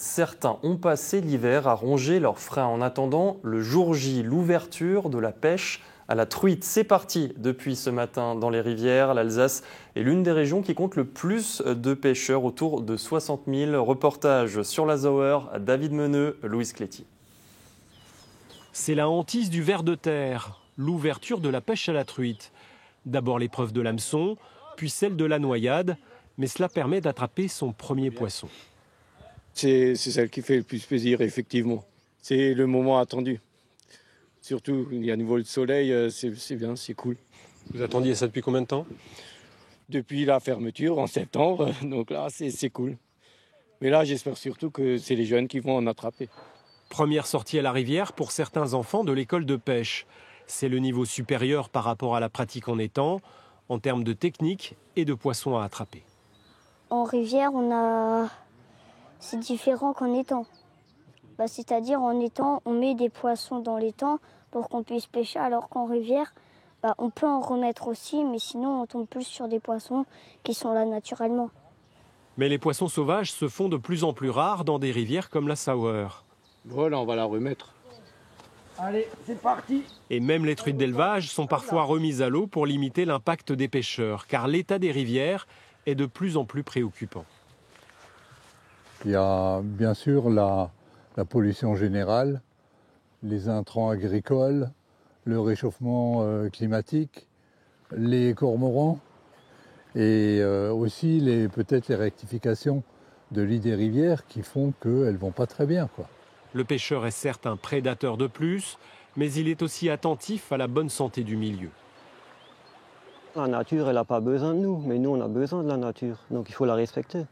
Certains ont passé l'hiver à ronger leurs freins en attendant le jour J, l'ouverture de la pêche à la truite. C'est parti depuis ce matin dans les rivières. L'Alsace est l'une des régions qui compte le plus de pêcheurs, autour de 60 000. Reportage sur l'Azauer, David Meneux, Louise Cléty. C'est la hantise du ver de terre, l'ouverture de la pêche à la truite. D'abord l'épreuve de l'hameçon, puis celle de la noyade, mais cela permet d'attraper son premier poisson. C'est celle qui fait le plus plaisir, effectivement. C'est le moment attendu. Surtout, il y a nouveau le soleil, c'est bien, c'est cool. Vous attendiez ça depuis combien de temps? Depuis la fermeture, en septembre, donc là, c'est cool. Mais là, j'espère surtout que c'est les jeunes qui vont en attraper. Première sortie à la rivière pour certains enfants de l'école de pêche. C'est le niveau supérieur par rapport à la pratique en étang, en termes de technique et de poissons à attraper. En rivière, c'est différent qu'en étang. C'est-à-dire en étang, on met des poissons dans l'étang pour qu'on puisse pêcher, alors qu'en rivière, on peut en remettre aussi, mais sinon on tombe plus sur des poissons qui sont là naturellement. Mais les poissons sauvages se font de plus en plus rares dans des rivières comme la Sauer. Voilà, on va la remettre. Allez, c'est parti! Et même les truites d'élevage sont parfois remises à l'eau pour limiter l'impact des pêcheurs, car l'état des rivières est de plus en plus préoccupant. Il y a bien sûr la pollution générale, les intrants agricoles, le réchauffement climatique, les cormorans et aussi peut-être les rectifications de lit des rivières qui font qu'elles ne vont pas très bien, quoi. Le pêcheur est certes un prédateur de plus, mais il est aussi attentif à la bonne santé du milieu. La nature, elle n'a pas besoin de nous, mais nous, on a besoin de la nature, donc il faut la respecter.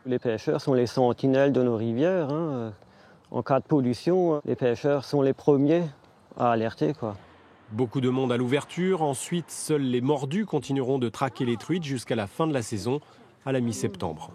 Les pêcheurs sont les sentinelles de nos rivières. En cas de pollution, les pêcheurs sont les premiers à alerter, quoi. Beaucoup de monde à l'ouverture. Ensuite, seuls les mordus continueront de traquer les truites jusqu'à la fin de la saison, à la mi-septembre.